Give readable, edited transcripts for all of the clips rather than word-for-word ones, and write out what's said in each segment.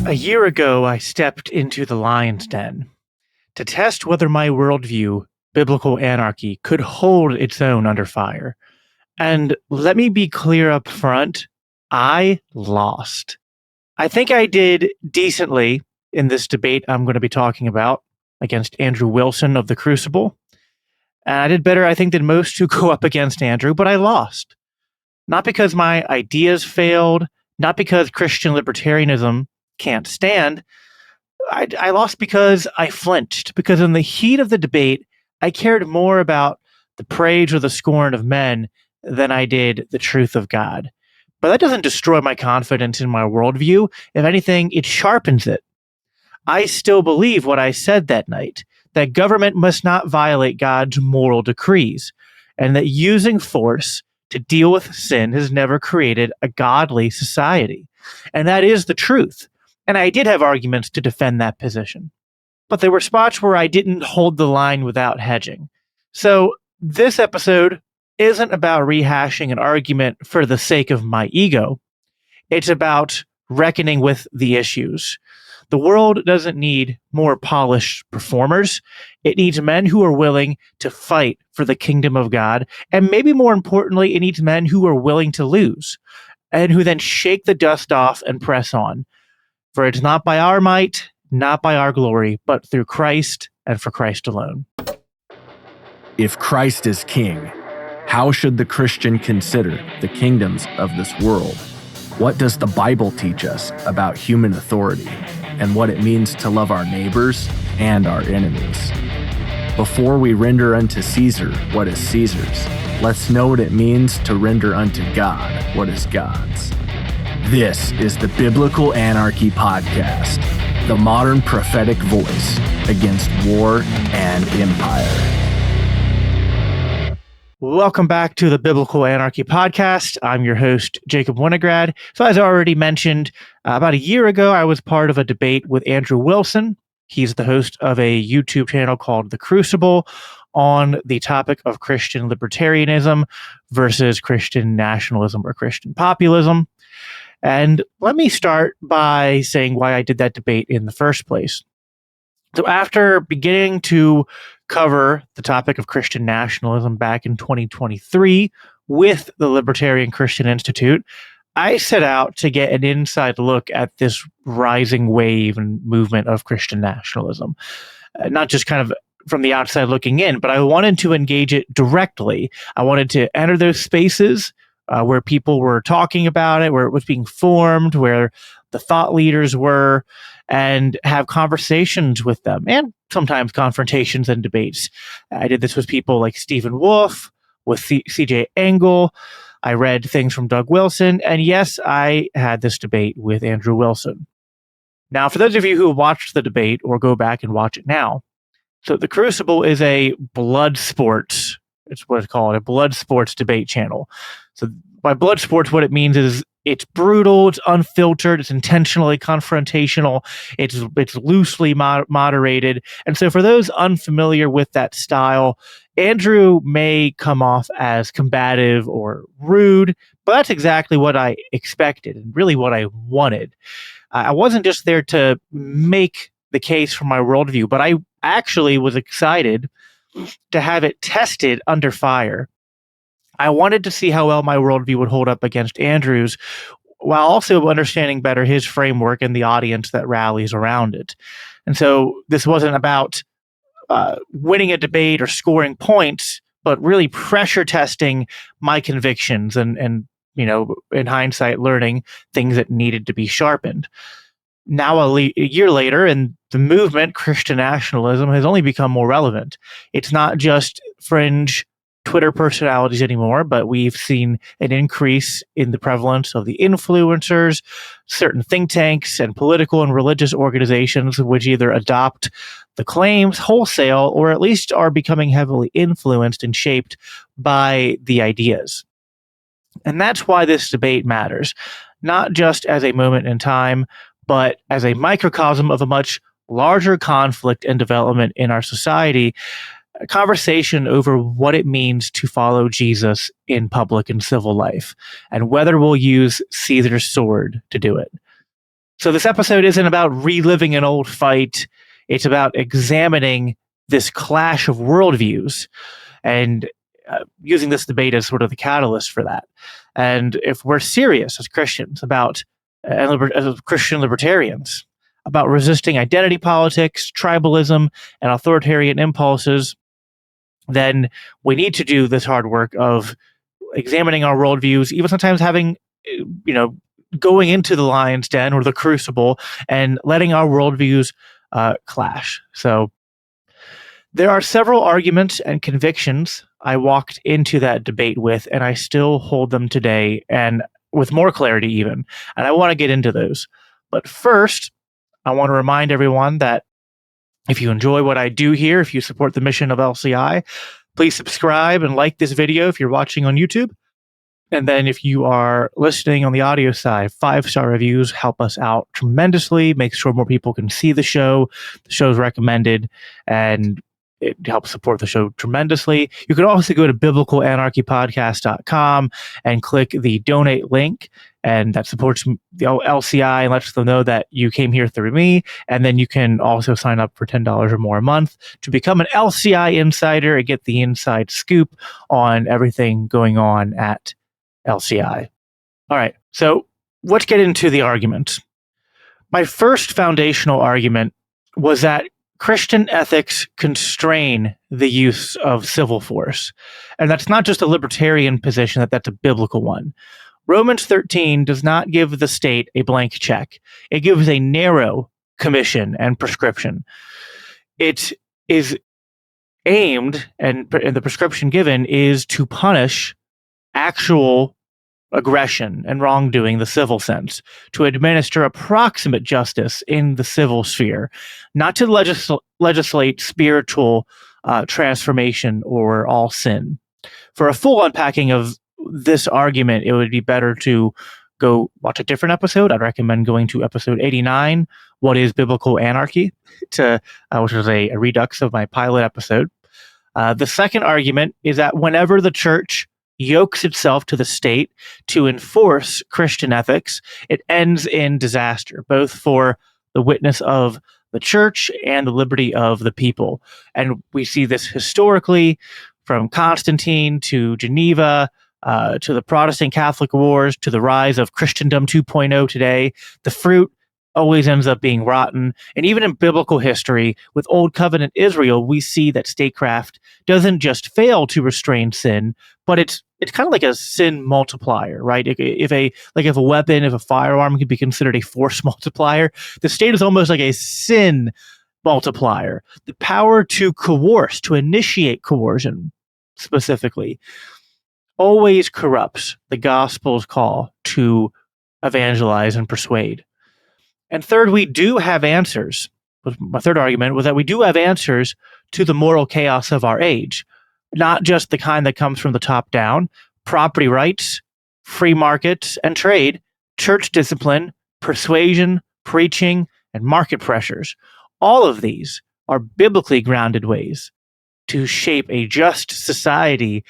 A year ago, I stepped into the lion's den to test whether my worldview, biblical anarchy, could hold its own under fire. And let me be clear up front, I lost. I think I did decently in this debate I'm going to be talking about against Andrew Wilson of the Crucible. And I did better, I think, than most who go up against Andrew, but I lost. Not because my ideas failed, not because Christian libertarianism can't stand. I lost because I flinched, because in the heat of the debate, I cared more about the praise or the scorn of men than I did the truth of God. But that doesn't destroy my confidence in my worldview. If anything, it sharpens it. I still believe what I said that night, that government must not violate God's moral decrees, and that using force to deal with sin has never created a godly society. And that is the truth. And I did have arguments to defend that position. But there were spots where I didn't hold the line without hedging. So this episode isn't about rehashing an argument for the sake of my ego. It's about reckoning with the issues. The world doesn't need more polished performers. It needs men who are willing to fight for the kingdom of God. And maybe more importantly, it needs men who are willing to lose and who then shake the dust off and press on. For it's not by our might, not by our glory, but through Christ and for Christ alone. If Christ is king, how should the Christian consider the kingdoms of this world? What does the Bible teach us about human authority and what it means to love our neighbors and our enemies? Before we render unto Caesar what is Caesar's, let's know what it means to render unto God what is God's. This is the Biblical Anarchy Podcast, the modern prophetic voice against war and empire. Welcome back to the Biblical Anarchy Podcast. I'm your host, Jacob Winograd. So as I already mentioned, about a year ago, I was part of a debate with Andrew Wilson. He's the host of a YouTube channel called The Crucible on the topic of Christian libertarianism versus Christian nationalism or Christian populism. And let me start by saying why I did that debate in the first place. So after beginning to cover the topic of Christian nationalism back in 2023 with the Libertarian Christian Institute, I set out to get an inside look at this rising wave and movement of Christian nationalism. Not just kind of from the outside looking in, but I wanted to engage it directly. I wanted to enter those spaces where people were talking about it, where it was being formed, where the thought leaders were, and have conversations with them, and sometimes confrontations and debates. I did this with people like Stephen Wolfe, with C.J. Engel. I read things from Doug Wilson, and yes, I had this debate with Andrew Wilson. Now, for those of you who watched the debate or go back and watch it now, so The Crucible is a blood sports, it's what it's called, a blood sports debate channel. So by blood sports, what it means is it's brutal, it's unfiltered, it's intentionally confrontational, it's loosely moderated. And so for those unfamiliar with that style, Andrew may come off as combative or rude, but that's exactly what I expected and really what I wanted. I wasn't just there to make the case for my worldview, but I actually was excited to have it tested under fire. I wanted to see how well my worldview would hold up against Andrew's, while also understanding better his framework and the audience that rallies around it. And so this wasn't about winning a debate or scoring points, but really pressure testing my convictions and you know, in hindsight, learning things that needed to be sharpened. Now, a year later, and the movement, Christian nationalism, has only become more relevant. It's not just fringe Twitter personalities anymore, but we've seen an increase in the prevalence of the influencers, certain think tanks, and political and religious organizations which either adopt the claims wholesale or at least are becoming heavily influenced and shaped by the ideas. And that's why this debate matters, not just as a moment in time, but as a microcosm of a much larger conflict and development in our society, a conversation over what it means to follow Jesus in public and civil life, and whether we'll use Caesar's sword to do it. So this episode isn't about reliving an old fight. It's about examining this clash of worldviews and using this debate as sort of the catalyst for that. And if we're serious as Christians about, as Christian libertarians, about resisting identity politics, tribalism, and authoritarian impulses, then we need to do this hard work of examining our worldviews, even sometimes having, going into the lion's den or the crucible and letting our worldviews clash. So there are several arguments and convictions I walked into that debate with, and I still hold them today, and with more clarity even. And I want to get into those. But first, I want to remind everyone that if you enjoy what I do here, if you support the mission of LCI, please subscribe and like this video if you're watching on YouTube. And then if you are listening on the audio side, 5-star reviews help us out tremendously, make sure more people can see the show. The show's recommended, and it helps support the show tremendously. You could also go to biblicalanarchypodcast.com and click the donate link, and that supports the LCI and lets them know that you came here through me. And then you can also sign up for $10 or more a month to become an LCI insider and get the inside scoop on everything going on at LCI. All right, so let's get into the argument. My first foundational argument was that Christian ethics constrain the use of civil force. And that's not just a libertarian position, that's a biblical one. Romans 13 does not give the state a blank check. It gives a narrow commission and prescription. It is aimed, and the prescription given is to punish actual aggression and wrongdoing in the civil sense, to administer approximate justice in the civil sphere, not to legislate spiritual transformation or all sin. For a full unpacking of this argument, it would be better to go watch a different episode. I'd recommend going to episode 89, What is Biblical Anarchy, which was a redux of my pilot episode. The second argument is that whenever the church yokes itself to the state to enforce Christian ethics, it ends in disaster, both for the witness of the church and the liberty of the people. And we see this historically from Constantine to Geneva, to the Protestant Catholic Wars, to the rise of Christendom 2.0 today. The fruit always ends up being rotten. And even in biblical history, with Old Covenant Israel, we see that statecraft doesn't just fail to restrain sin, but it's kind of like a sin multiplier, right? If a weapon, if a firearm could be considered a force multiplier, the state is almost like a sin multiplier. The power to coerce, to initiate coercion specifically, always corrupts the gospel's call to evangelize and persuade. And third, we do have answers. My third argument was that we do have answers to the moral chaos of our age, not just the kind that comes from the top down: property rights, free markets and trade, church discipline, persuasion, preaching, and market pressures. All of these are biblically grounded ways to shape a just society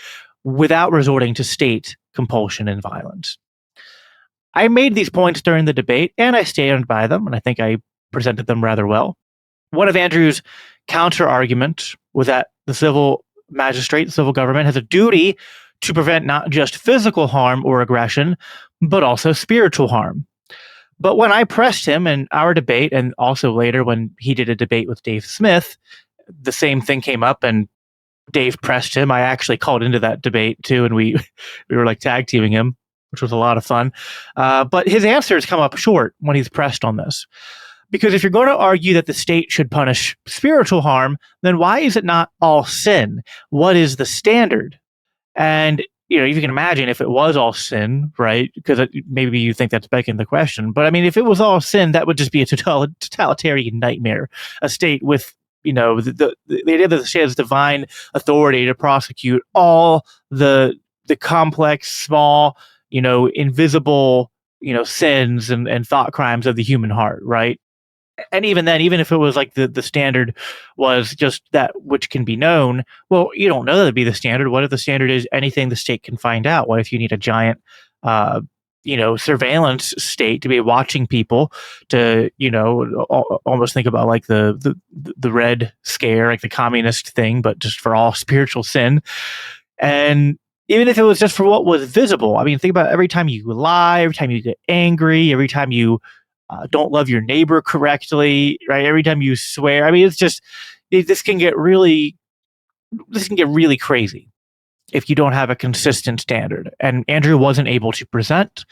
without resorting to state compulsion and violence. I made these points during the debate, and I stand by them, and I think I presented them rather well. One of Andrew's counter arguments was that the civil magistrate, the civil government, has a duty to prevent not just physical harm or aggression, but also spiritual harm. But when I pressed him in our debate, and also later when he did a debate with Dave Smith, the same thing came up, and Dave pressed him. I actually called into that debate too, and we were like tag teaming him, which was a lot of fun. But his answers come up short when he's pressed on this. Because if you're going to argue that the state should punish spiritual harm, then why is it not all sin? What is the standard? And, you can imagine if it was all sin, right? Because maybe you think that's begging the question. But I mean, if it was all sin, that would just be a totalitarian nightmare. A state with, the idea that the state has divine authority to prosecute all the complex, small, invisible, sins and thought crimes of the human heart, right? And even then, even if it was like the standard was just that which can be known, well, you don't know that to be the standard. What if the standard is anything the state can find out? What if you need a giant, surveillance state to be watching people to, almost think about like the Red Scare, like the communist thing, but just for all spiritual sin. And even if it was just for what was visible, I mean, think about every time you lie, every time you get angry, every time you don't love your neighbor correctly, right? Every time you swear. I mean, this can get really crazy if you don't have a consistent standard. And Andrew wasn't able to present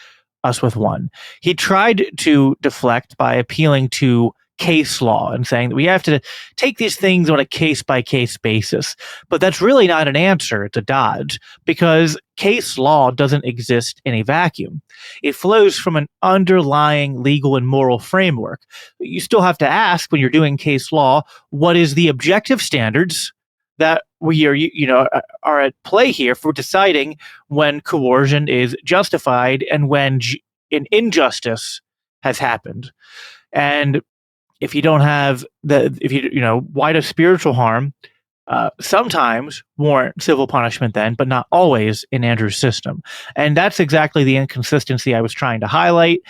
us with one. He tried to deflect by appealing to case law and saying that we have to take these things on a case-by-case basis. But that's really not an answer. It's a dodge, because case law doesn't exist in a vacuum. It flows from an underlying legal and moral framework. You still have to ask, when you're doing case law, what is the objective standards that we are at play here for deciding when coercion is justified and when an injustice has happened. And if you don't have why does spiritual harm sometimes warrant civil punishment then, but not always in Andrew's system? And that's exactly the inconsistency I was trying to highlight.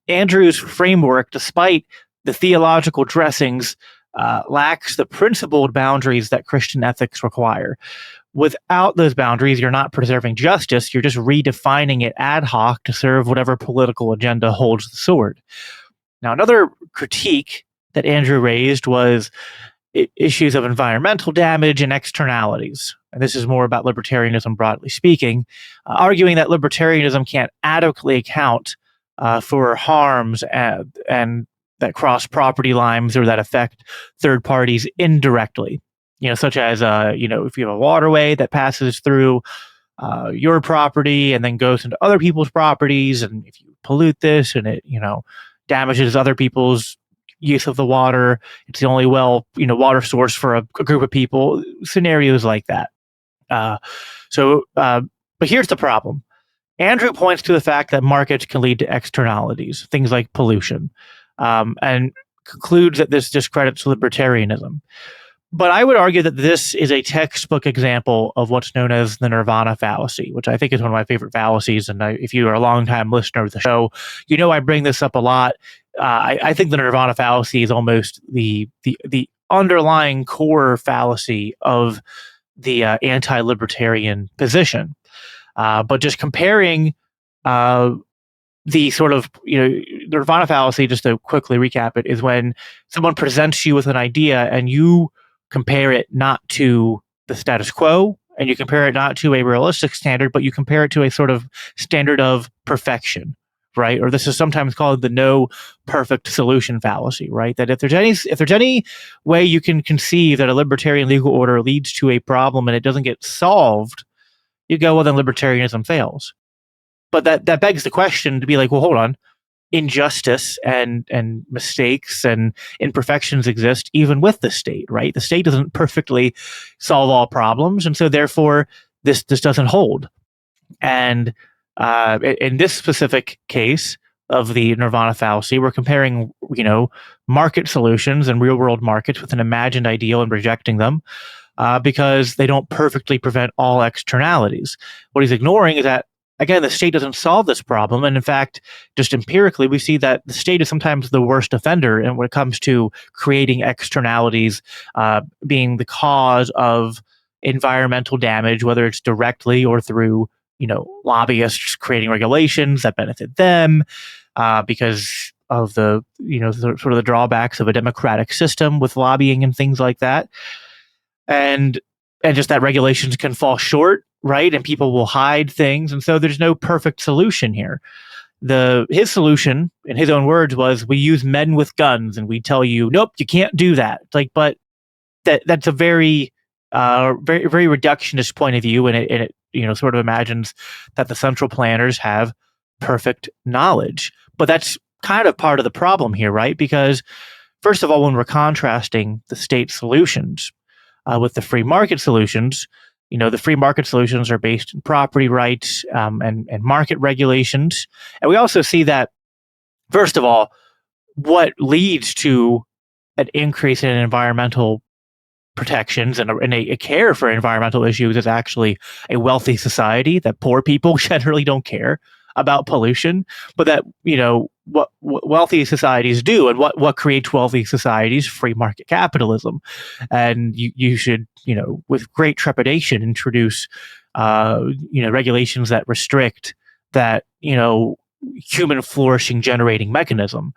Andrew's framework, despite the theological dressings, lacks the principled boundaries that Christian ethics require. Without those boundaries, you're not preserving justice, you're just redefining it ad hoc to serve whatever political agenda holds the sword. Now, another critique that Andrew raised was issues of environmental damage and externalities. And this is more about libertarianism broadly speaking, arguing that libertarianism can't adequately account for harms and that cross property lines or that affect third parties indirectly, such as, if you have a waterway that passes through your property and then goes into other people's properties, and if you pollute this and it, damages other people's use of the water, it's the only water source for a group of people, scenarios like that. But here's the problem. Andrew points to the fact that markets can lead to externalities, things like pollution, and concludes that this discredits libertarianism. But I would argue that this is a textbook example of what's known as the nirvana fallacy, which I think is one of my favorite fallacies. And if you are a longtime listener of the show, I bring this up a lot. I think the nirvana fallacy is almost the underlying core fallacy of the anti-libertarian position. But just comparing the sort of, the nirvana fallacy, just to quickly recap it, is when someone presents you with an idea and you compare it not to the status quo, and you compare it not to a realistic standard, but you compare it to a sort of standard of perfection, right? Or this is sometimes called the no perfect solution fallacy, right? That if there's any way you can conceive that a libertarian legal order leads to a problem and it doesn't get solved, you go, well, then libertarianism fails. But that begs the question to be like, well, hold on. Injustice and mistakes and imperfections exist even with the state, right? The state doesn't perfectly solve all problems, and so therefore this doesn't hold. And in this specific case of the nirvana fallacy, we're comparing, market solutions and real world markets with an imagined ideal and rejecting them because they don't perfectly prevent all externalities. What he's ignoring is that, again, the state doesn't solve this problem. And in fact, just empirically, we see that the state is sometimes the worst offender. And when it comes to creating externalities, being the cause of environmental damage, whether it's directly or through, lobbyists creating regulations that benefit them, because of the, sort of the drawbacks of a democratic system with lobbying and things like that. And just that regulations can fall short, right? And people will hide things. And so there's no perfect solution here. His solution, in his own words, was we use men with guns and we tell you, nope, you can't do that. But that's a very, very, very reductionist point of view. And it sort of imagines that the central planners have perfect knowledge. But that's kind of part of the problem here, right? Because first of all, when we're contrasting the state solutions with the free market solutions, the free market solutions are based in property rights and market regulations. And we also see that, first of all, what leads to an increase in environmental protections and a care for environmental issues is actually a wealthy society, that poor people generally don't care about pollution, but that, what wealthy societies do, and what creates wealthy societies: free market capitalism. And you should, with great trepidation, introduce regulations that restrict that, human flourishing generating mechanism.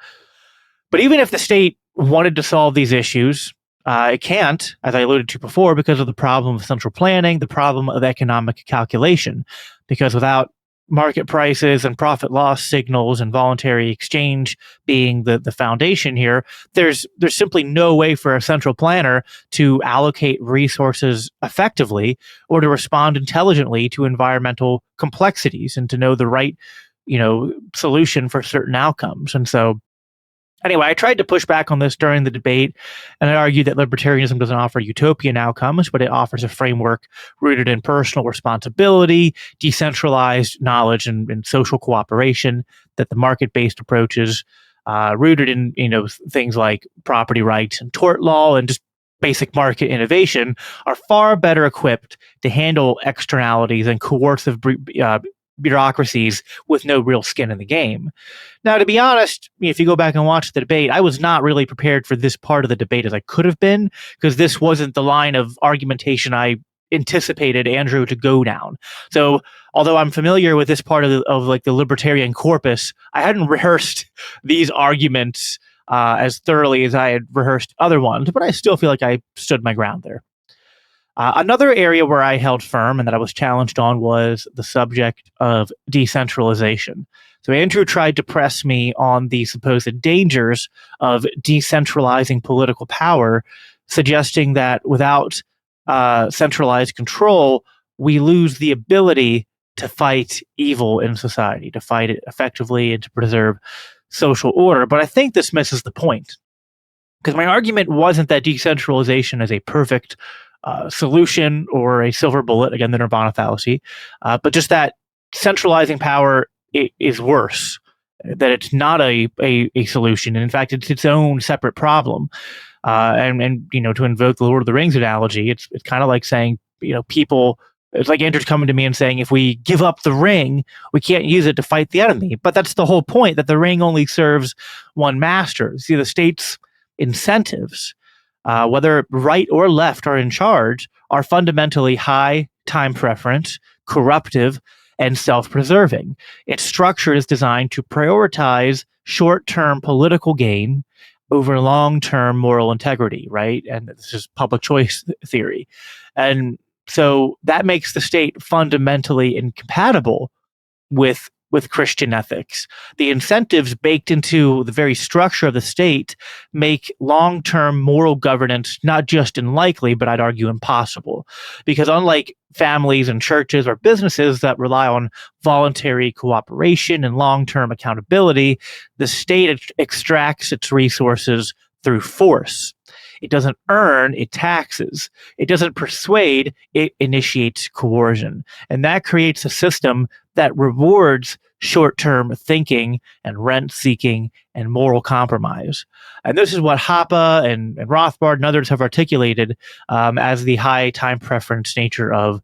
But even if the state wanted to solve these issues, it can't, as I alluded to before, because of the problem of central planning, the problem of economic calculation. Because without market prices and profit loss signals and voluntary exchange being the foundation here, there's simply no way for a central planner to allocate resources effectively or to respond intelligently to environmental complexities and to know the right, solution for certain outcomes. And so, anyway, I tried to push back on this during the debate, and I argued that libertarianism doesn't offer utopian outcomes, but it offers a framework rooted in personal responsibility, decentralized knowledge, and social cooperation. That the market-based approaches, rooted in things like property rights and tort law and just basic market innovation, are far better equipped to handle externalities and coercive bureaucracies with no real skin in the game. Now, to be honest, if you go back and watch the debate, I was not really prepared for this part of the debate as I could have been, because this wasn't the line of argumentation I anticipated Andrew to go down. So, although I'm familiar with this part of like the libertarian corpus, I hadn't rehearsed these arguments as thoroughly as I had rehearsed other ones, but I still feel like I stood my ground there. Another area where I held firm and that I was challenged on was the subject of decentralization. So Andrew tried to press me on the supposed dangers of decentralizing political power, suggesting that without centralized control, we lose the ability to fight evil in society, to fight it effectively and to preserve social order. But I think this misses the point, because my argument wasn't that decentralization is a perfect solution or a silver bullet, again, the Nirvana fallacy, but just that centralizing power is worse, that it's not a solution. And in fact, it's its own separate problem. And to invoke the Lord of the Rings analogy, it's kind of like saying, people, it's like Andrew's coming to me and saying, if we give up the ring, we can't use it to fight the enemy. But that's the whole point, that the ring only serves one master. See, the state's incentives, whether right or left are in charge, are fundamentally high time preference, corruptive, and self-preserving. Its structure is designed to prioritize short-term political gain over long-term moral integrity, right? And this is public choice theory. And so that makes the state fundamentally incompatible with Christian ethics. The incentives baked into the very structure of the state make long-term moral governance not just unlikely, but I'd argue impossible. Because unlike families and churches or businesses that rely on voluntary cooperation and long-term accountability, the state extracts its resources through force. It doesn't earn, it taxes. It doesn't persuade, it initiates coercion. And that creates a system that rewards short-term thinking and rent-seeking and moral compromise. And this is what Hoppe and Rothbard and others have articulated as the high time preference nature of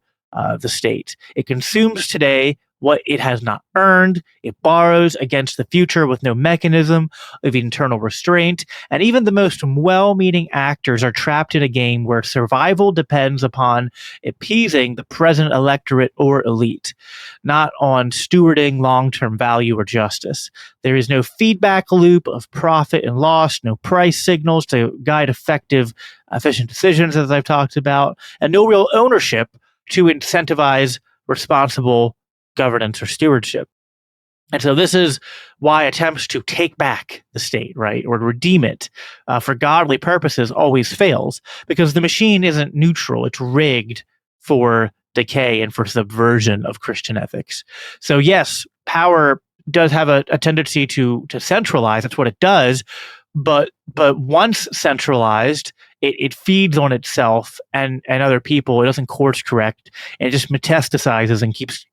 the state. It consumes today what it has not earned. It borrows against the future with no mechanism of internal restraint. And even the most well-meaning actors are trapped in a game where survival depends upon appeasing the present electorate or elite, not on stewarding long-term value or justice. There is no feedback loop of profit and loss, no price signals to guide effective, efficient decisions, as I've talked about, and no real ownership to incentivize responsible governance or stewardship. And so this is why attempts to take back the state, right, or to redeem it for godly purposes always fails, because the machine isn't neutral. It's rigged for decay and for subversion of Christian ethics. So yes, power does have a tendency to centralize. That's what it does. But once centralized, it feeds on itself and other people. It doesn't course correct, and it just metastasizes and keeps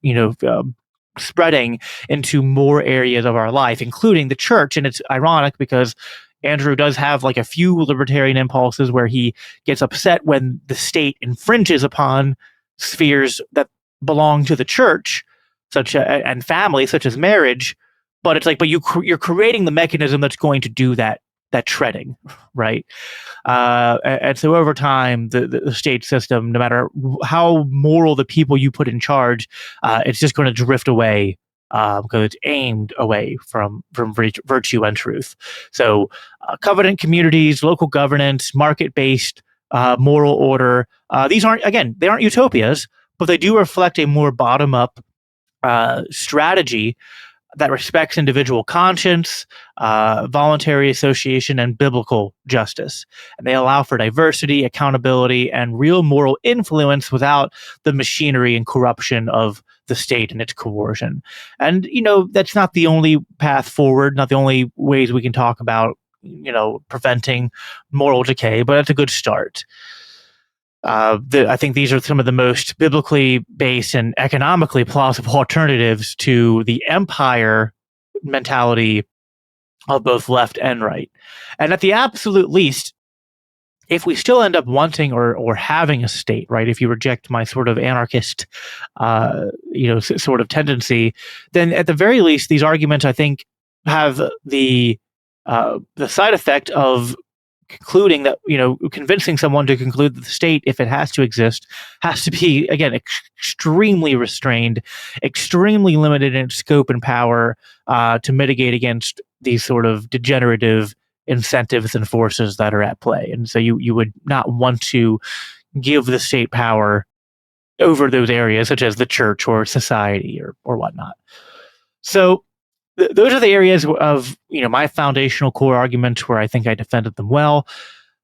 spreading into more areas of our life, including the church. And it's ironic because Andrew does have like a few libertarian impulses where he gets upset when the state infringes upon spheres that belong to the church. and family, such as marriage. But it's like, but you're creating the mechanism that's going to do that treading, right? And so over time, the state system, no matter how moral the people you put in charge, it's just going to drift away because it's aimed away from virtue and truth. So covenant communities, local governance, market-based moral order, these aren't, again, they aren't utopias, but they do reflect a more bottom-up strategy that respects individual conscience, voluntary association, and biblical justice. And they allow for diversity, accountability, and real moral influence without the machinery and corruption of the state and its coercion. And, that's not the only path forward, not the only ways we can talk about, preventing moral decay, but that's a good start. I think these are some of the most biblically based and economically plausible alternatives to the empire mentality of both left and right. And at the absolute least, if we still end up wanting or having a state, right? If you reject my sort of anarchist, sort of tendency, then at the very least, these arguments, I think, have the side effect of concluding that, convincing someone to conclude that the state, if it has to exist, has to be, again, extremely restrained, extremely limited in its scope and power to mitigate against these sort of degenerative incentives and forces that are at play. And so you would not want to give the state power over those areas, such as the church or society or whatnot. So those are the areas of my foundational core arguments where I think I defended them well.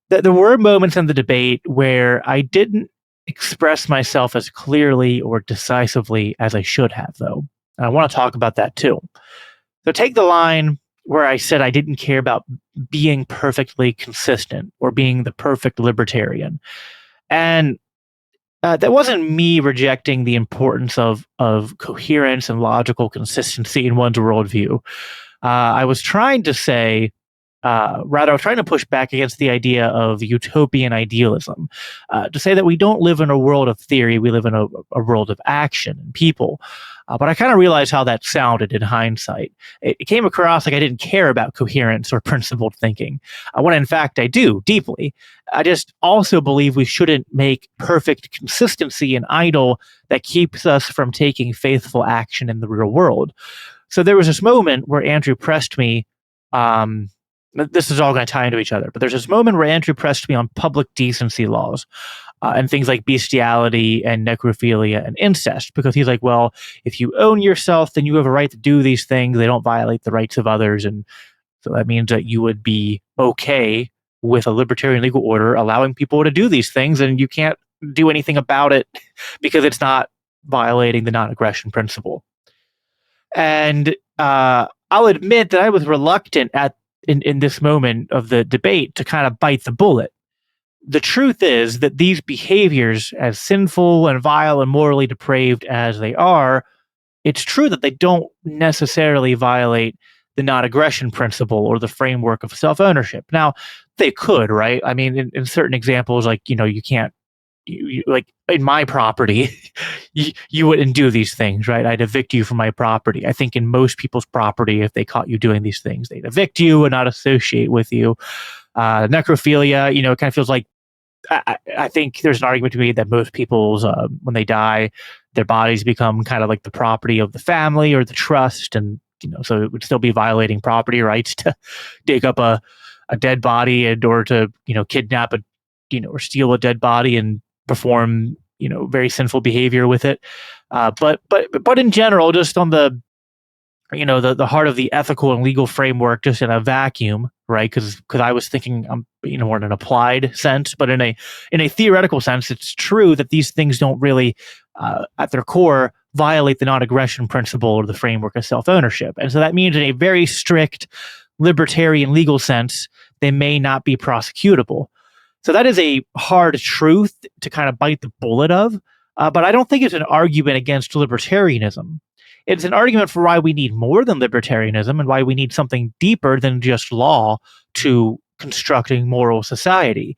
There were moments in the debate where I didn't express myself as clearly or decisively as I should have, though. And I want to talk about that too. So take the line where I said I didn't care about being perfectly consistent or being the perfect libertarian. And that wasn't me rejecting the importance of coherence and logical consistency in one's worldview. I was trying to say, rather, I was trying to push back against the idea of utopian idealism, to say that we don't live in a world of theory, we live in a world of action and people. But I kind of realized how that sounded in hindsight. It came across like I didn't care about coherence or principled thinking, when in fact I do deeply. I just also believe we shouldn't make perfect consistency an idol that keeps us from taking faithful action in the real world. So there was this moment where Andrew pressed me. This is all going to tie into each other, but there's this moment where Andrew pressed me on public decency laws and things like bestiality and necrophilia and incest, because he's like, well, if you own yourself, then you have a right to do these things. They don't violate the rights of others. And so that means that you would be okay with a libertarian legal order allowing people to do these things, and you can't do anything about it because it's not violating the non-aggression principle. And I'll admit that I was reluctant in this moment of the debate to kind of bite the bullet. The truth is that these behaviors, as sinful and vile and morally depraved as they are, it's true that they don't necessarily violate the non-aggression principle or the framework of self-ownership. Now, they could, right? I mean, in certain examples, like, you can't, like in my property, you wouldn't do these things, right? I'd evict you from my property. I think in most people's property, if they caught you doing these things, they'd evict you and not associate with you. Necrophilia, it kind of feels like, I think there's an argument to be made that most people's, when they die, their bodies become kind of like the property of the family or the trust. And, so it would still be violating property rights to dig up a dead body or to, kidnap or steal a dead body and perform, very sinful behavior with it. But in general, just on the heart of the ethical and legal framework, just in a vacuum, right? Because I was thinking, more in an applied sense, but in a theoretical sense, it's true that these things don't really, at their core, violate the non-aggression principle or the framework of self-ownership. And so that means in a very strict libertarian legal sense, they may not be prosecutable. So that is a hard truth to kind of bite the bullet of, but I don't think it's an argument against libertarianism. It's an argument for why we need more than libertarianism and why we need something deeper than just law to constructing moral society.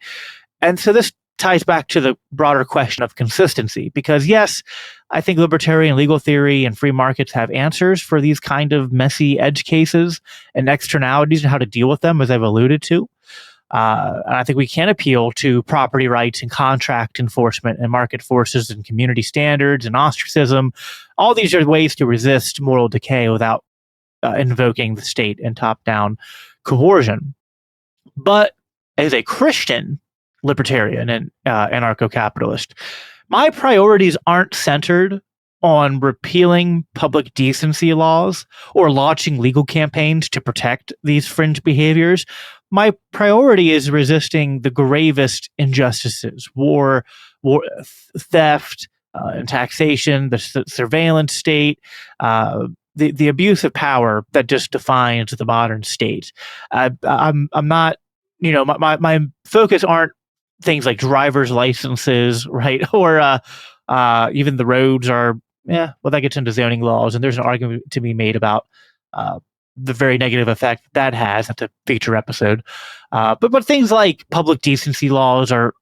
And so this ties back to the broader question of consistency, because yes, I think libertarian legal theory and free markets have answers for these kind of messy edge cases and externalities and how to deal with them, as I've alluded to. And I think we can appeal to property rights and contract enforcement and market forces and community standards and ostracism. All these are ways to resist moral decay without invoking the state and top-down coercion. But as a Christian libertarian and anarcho-capitalist, my priorities aren't centered on repealing public decency laws or launching legal campaigns to protect these fringe behaviors. My priority is resisting the gravest injustices: war, theft, and taxation, the surveillance state, the abuse of power that just defines the modern state. I'm not, my focus aren't things like driver's licenses, right? Or even the roads are, well, that gets into zoning laws, and there's an argument to be made about the very negative effect that has. That's a feature episode. But things like public decency laws are,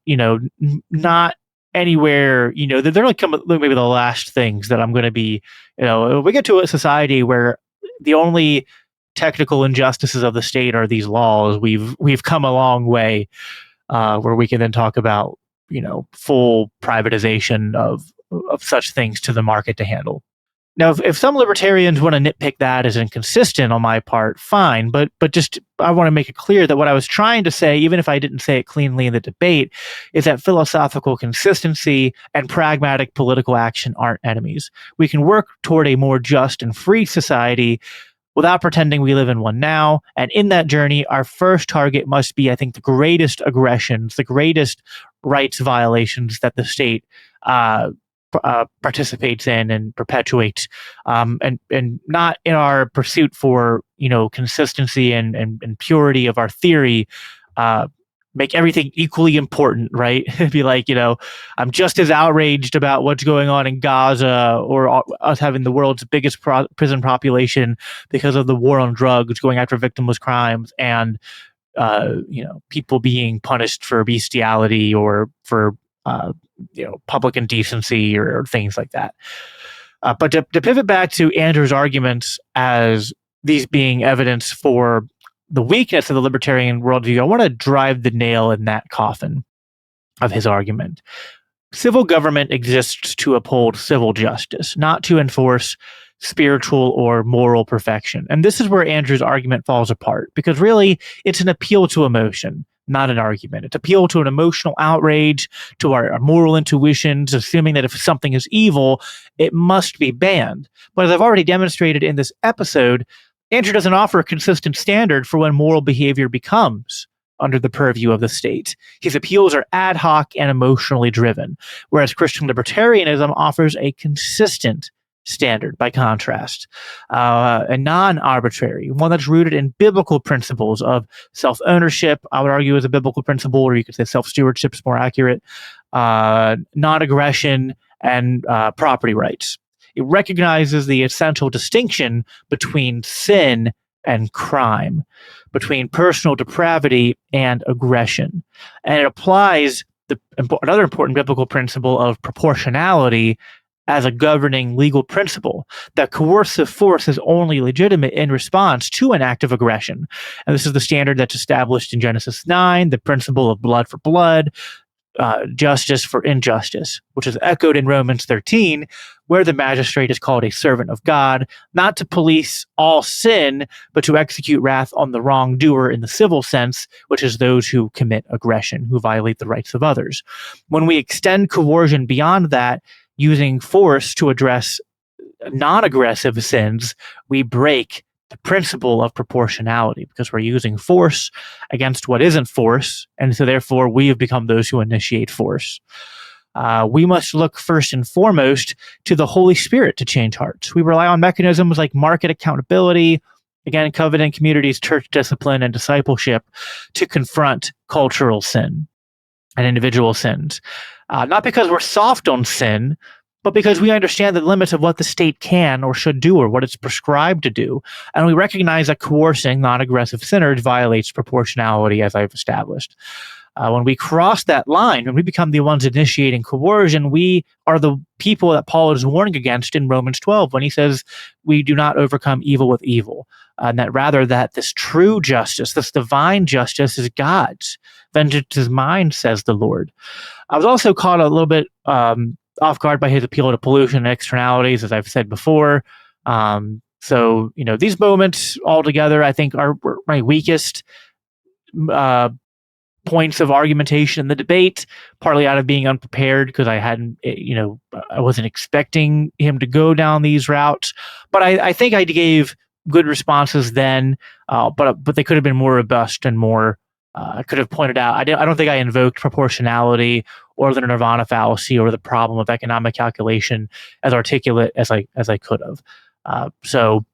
not anywhere, they're like maybe the last things that I'm going to be, we get to a society where the only technical injustices of the state are these laws. We've come a long way, where we can then talk about, full privatization of such things to the market to handle. Now, if some libertarians want to nitpick that as inconsistent on my part, fine. But just I want to make it clear that what I was trying to say, even if I didn't say it cleanly in the debate, is that philosophical consistency and pragmatic political action aren't enemies. We can work toward a more just and free society without pretending we live in one now. And in that journey, our first target must be, I think, the greatest aggressions, the greatest rights violations that the state participates in and perpetuates, and not in our pursuit for, consistency and purity of our theory, make everything equally important, right? Be like, I'm just as outraged about what's going on in Gaza or us having the world's biggest prison population because of the war on drugs going after victimless crimes and, people being punished for bestiality or for, public indecency or things like that. But to pivot back to Andrew's arguments as these being evidence for the weakness of the libertarian worldview, I want to drive the nail in that coffin of his argument. Civil government exists to uphold civil justice, not to enforce spiritual or moral perfection. And this is where Andrew's argument falls apart, because really it's an appeal to emotion, not an argument. It's appeal to an emotional outrage, to our moral intuitions, assuming that if something is evil, it must be banned. But as I've already demonstrated in this episode, Andrew doesn't offer a consistent standard for when moral behavior becomes under the purview of the state. His appeals are ad hoc and emotionally driven, whereas Christian libertarianism offers a consistent standard, by contrast, a non-arbitrary, one that's rooted in biblical principles of self-ownership. I would argue is a biblical principle, or you could say self-stewardship is more accurate, non-aggression, and property rights. It recognizes the essential distinction between sin and crime, between personal depravity and aggression. And it applies another important biblical principle of proportionality as a governing legal principle, that coercive force is only legitimate in response to an act of aggression. And this is the standard that's established in Genesis 9, the principle of blood for blood, justice for injustice, which is echoed in Romans 13, where the magistrate is called a servant of God, not to police all sin, but to execute wrath on the wrongdoer in the civil sense, which is those who commit aggression, who violate the rights of others. When we extend coercion beyond that, using force to address non-aggressive sins, we break the principle of proportionality, because we're using force against what isn't force, and so therefore we have become those who initiate force. We must look first and foremost to the Holy Spirit to change hearts. We rely on mechanisms like market accountability, again, covenant communities, church discipline, and discipleship to confront cultural sin and individual sins. Not because we're soft on sin, but because we understand the limits of what the state can or should do or what it's prescribed to do. And we recognize that coercing non-aggressive sinners violates proportionality, as I've established. When we cross that line, when we become the ones initiating coercion, we are the people that Paul is warning against in Romans 12 when he says we do not overcome evil with evil, and that rather that this true justice, this divine justice is God's. Vengeance is mine, says the Lord. I was also caught a little bit off guard by his appeal to pollution and externalities, as I've said before. So, these moments altogether, I think, are my weakest points of argumentation in the debate, partly out of being unprepared because I wasn't expecting him to go down these routes. But I think I gave good responses then, but they could have been more robust and more. I could have pointed out. I don't think I invoked proportionality or the nirvana fallacy or the problem of economic calculation as articulate as I could have. So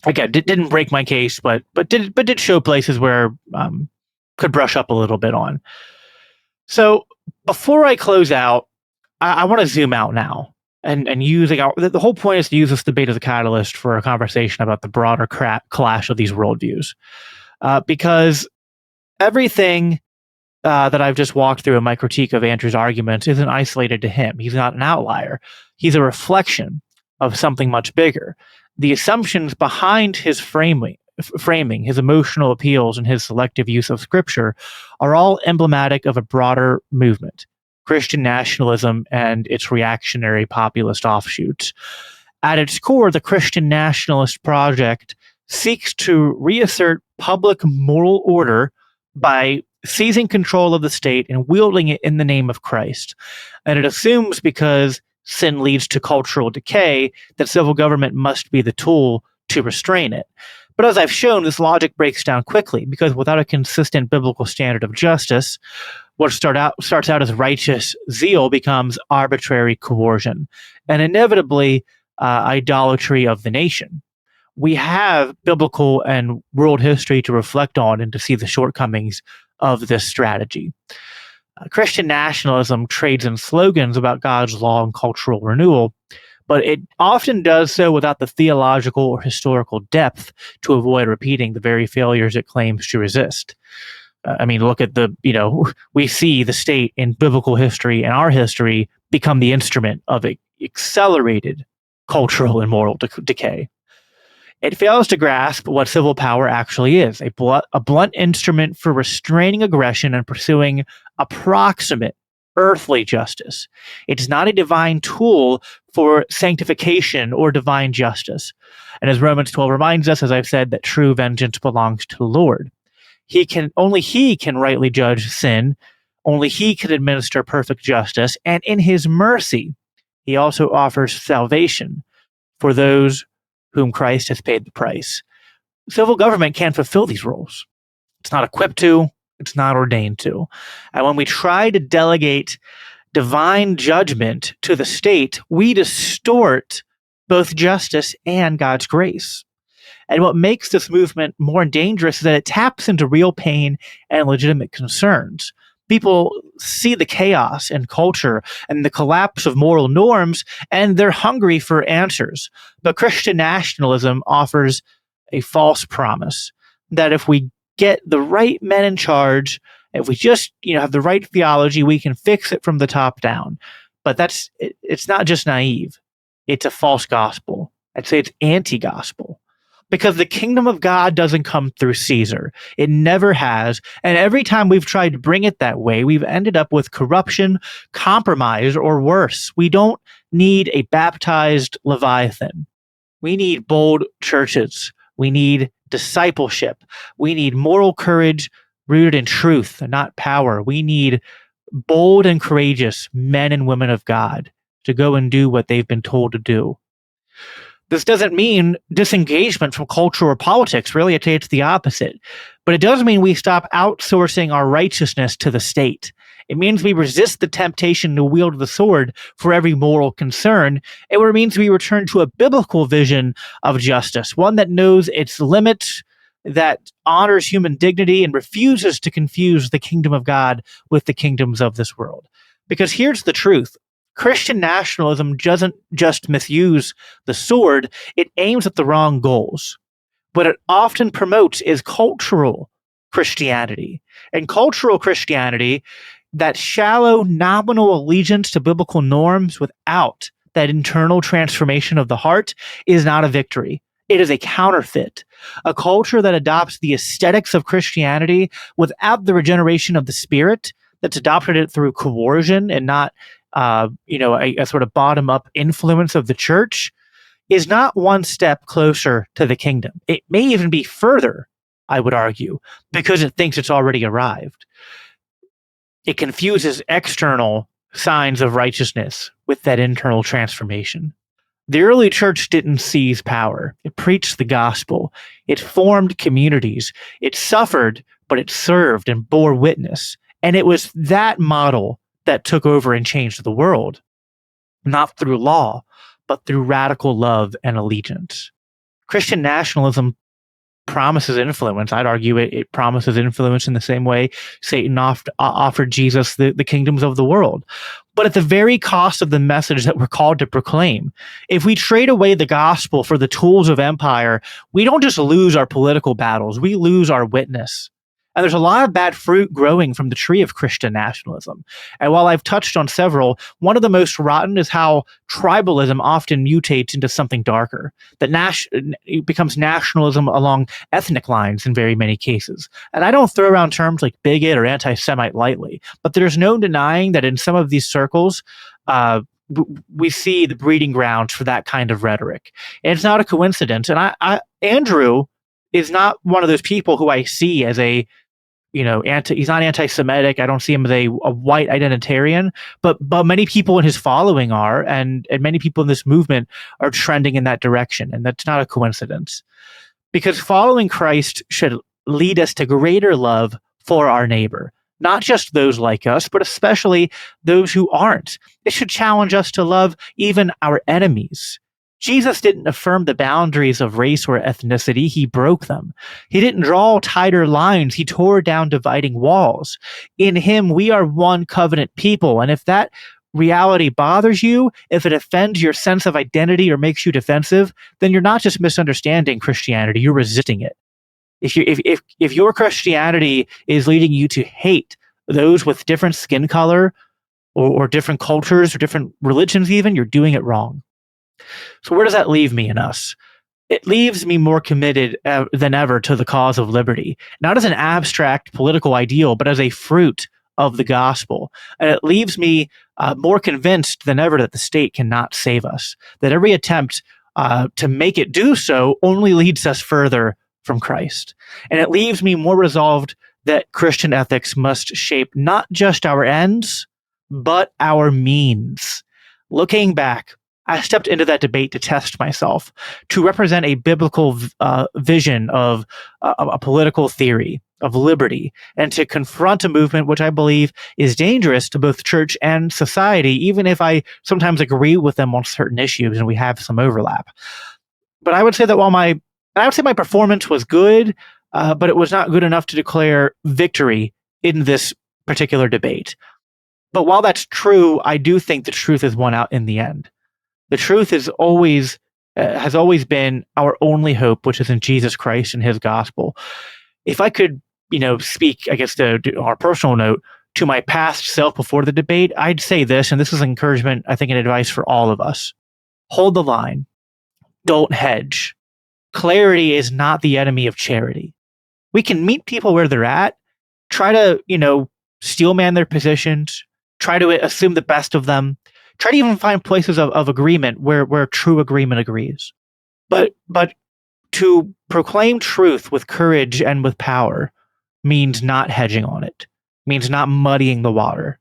again, didn't break my case, but did show places where could brush up a little bit on. So before I close out, I want to zoom out now and using the whole point is to use this debate as a catalyst for a conversation about the broader clash of these worldviews, because everything that I've just walked through in my critique of Andrew's arguments isn't isolated to him. He's not an outlier. He's a reflection of something much bigger. The assumptions behind his framing, his emotional appeals, and his selective use of scripture are all emblematic of a broader movement, Christian nationalism and its reactionary populist offshoots. At its core, the Christian Nationalist project seeks to reassert public moral order by seizing control of the state and wielding it in the name of Christ. And it assumes because sin leads to cultural decay, that civil government must be the tool to restrain it. But as I've shown, this logic breaks down quickly because without a consistent biblical standard of justice, what starts out as righteous zeal becomes arbitrary coercion and inevitably idolatry of the nation. We have biblical and world history to reflect on and to see the shortcomings of this strategy. Christian nationalism trades in slogans about God's law and cultural renewal, but it often does so without the theological or historical depth to avoid repeating the very failures it claims to resist. Look at we see the state in biblical history and our history become the instrument of accelerated cultural and moral decay. It fails to grasp what civil power actually is, a blunt instrument for restraining aggression and pursuing approximate earthly justice. It is not a divine tool for sanctification or divine justice. And as Romans 12 reminds us, as I've said, that true vengeance belongs to the Lord. Only he can rightly judge sin. Only he can administer perfect justice. And in his mercy, he also offers salvation for those whom Christ has paid the price. Civil government can't fulfill these roles. It's not equipped to, it's not ordained to. And when we try to delegate divine judgment to the state, we distort both justice and God's grace. And what makes this movement more dangerous is that it taps into real pain and legitimate concerns. People see the chaos in culture and the collapse of moral norms, and they're hungry for answers. But Christian nationalism offers a false promise that if we get the right men in charge, if we just have the right theology, we can fix it from the top down. But it's not just naive. It's a false gospel. I'd say it's anti-gospel. Because the kingdom of God doesn't come through Caesar. It never has. And every time we've tried to bring it that way, we've ended up with corruption, compromise, or worse. We don't need a baptized Leviathan. We need bold churches. We need discipleship. We need moral courage rooted in truth and not power. We need bold and courageous men and women of God to go and do what they've been told to do. This doesn't mean disengagement from culture or politics. Really, I'd say it's the opposite. But it does mean we stop outsourcing our righteousness to the state. It means we resist the temptation to wield the sword for every moral concern. It means we return to a biblical vision of justice, one that knows its limits, that honors human dignity, and refuses to confuse the kingdom of God with the kingdoms of this world. Because here's the truth. Christian nationalism doesn't just misuse the sword, it aims at the wrong goals. What it often promotes is cultural Christianity. And cultural Christianity, that shallow, nominal allegiance to biblical norms without that internal transformation of the heart, is not a victory. It is a counterfeit. A culture that adopts the aesthetics of Christianity without the regeneration of the spirit, that's adopted it through coercion and not, a sort of bottom-up influence of the church, is not one step closer to the kingdom. It may even be further, I would argue, because it thinks it's already arrived. It confuses external signs of righteousness with that internal transformation. The early church didn't seize power. It preached the gospel. It formed communities. It suffered, but it served and bore witness. And it was that model that took over and changed the world, not through law, but through radical love and allegiance. Christian nationalism promises influence. I'd argue it promises influence in the same way Satan offered Jesus the kingdoms of the world. But at the very cost of the message that we're called to proclaim. If we trade away the gospel for the tools of empire, we don't just lose our political battles, we lose our witness. And there's a lot of bad fruit growing from the tree of Christian nationalism. And while I've touched on several, one of the most rotten is how tribalism often mutates into something darker, that it becomes nationalism along ethnic lines in very many cases. And I don't throw around terms like bigot or anti-Semite lightly, but there's no denying that in some of these circles, we see the breeding grounds for that kind of rhetoric. And it's not a coincidence. And Andrew is not one of those people who I see as a he's not anti-Semitic. I don't see him as a white identitarian, but many people in his following are, and many people in this movement are trending in that direction. And that's not a coincidence, because following Christ should lead us to greater love for our neighbor, not just those like us, but especially those who aren't. It should challenge us to love even our enemies. Jesus didn't affirm the boundaries of race or ethnicity, he broke them. He didn't draw tighter lines, he tore down dividing walls. In him, we are one covenant people, and if that reality bothers you, if it offends your sense of identity or makes you defensive, then you're not just misunderstanding Christianity, you're resisting it. If your Christianity is leading you to hate those with different skin color or different cultures or different religions even, you're doing it wrong. So where does that leave me and us? It leaves me more committed than ever to the cause of liberty, not as an abstract political ideal, but as a fruit of the gospel. And it leaves me more convinced than ever that the state cannot save us, that every attempt to make it do so only leads us further from Christ. And it leaves me more resolved that Christian ethics must shape not just our ends, but our means. Looking back, I stepped into that debate to test myself, to represent a biblical vision of a political theory of liberty, and to confront a movement which I believe is dangerous to both church and society, even if I sometimes agree with them on certain issues and we have some overlap. But I would say that my performance was good, but it was not good enough to declare victory in this particular debate. But while that's true, I do think the truth is won out in the end. The truth is has always been our only hope, which is in Jesus Christ and his gospel. If I could, speak, I guess, on a personal note, to my past self before the debate, I'd say this, and this is encouragement, I think, and advice for all of us. Hold the line. Don't hedge. Clarity is not the enemy of charity. We can meet people where they're at, try to, steel man their positions, try to assume the best of them, try to even find places of agreement where true agreement agrees. But to proclaim truth with courage and with power means not hedging on it, means not muddying the water.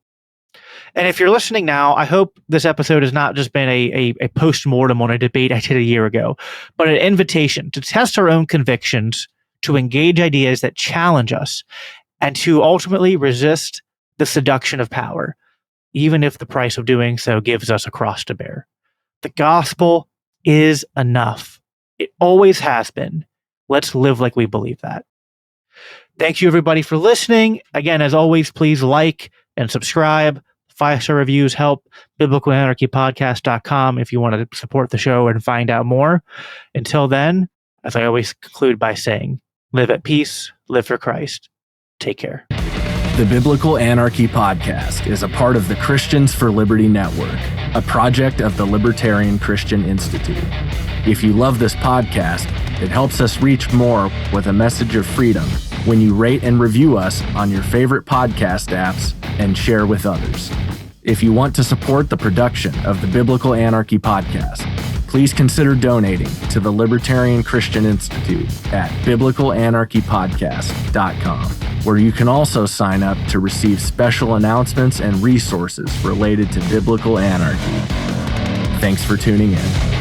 And if you're listening now, I hope this episode has not just been a post-mortem on a debate I did a year ago, but an invitation to test our own convictions, to engage ideas that challenge us, and to ultimately resist the seduction of power, even if the price of doing so gives us a cross to bear. The gospel is enough. It always has been. Let's live like we believe that. Thank you, everybody, for listening. Again, as always, please like and subscribe. 5-star reviews help. biblicalanarchypodcast.com if you want to support the show and find out more. Until then, as I always conclude by saying, live at peace, live for Christ. Take care. The Biblical Anarchy Podcast is a part of the Christians for Liberty Network, a project of the Libertarian Christian Institute. If you love this podcast, it helps us reach more with a message of freedom when you rate and review us on your favorite podcast apps and share with others. If you want to support the production of the Biblical Anarchy Podcast, please consider donating to the Libertarian Christian Institute at biblicalanarchypodcast.com, where you can also sign up to receive special announcements and resources related to biblical anarchy. Thanks for tuning in.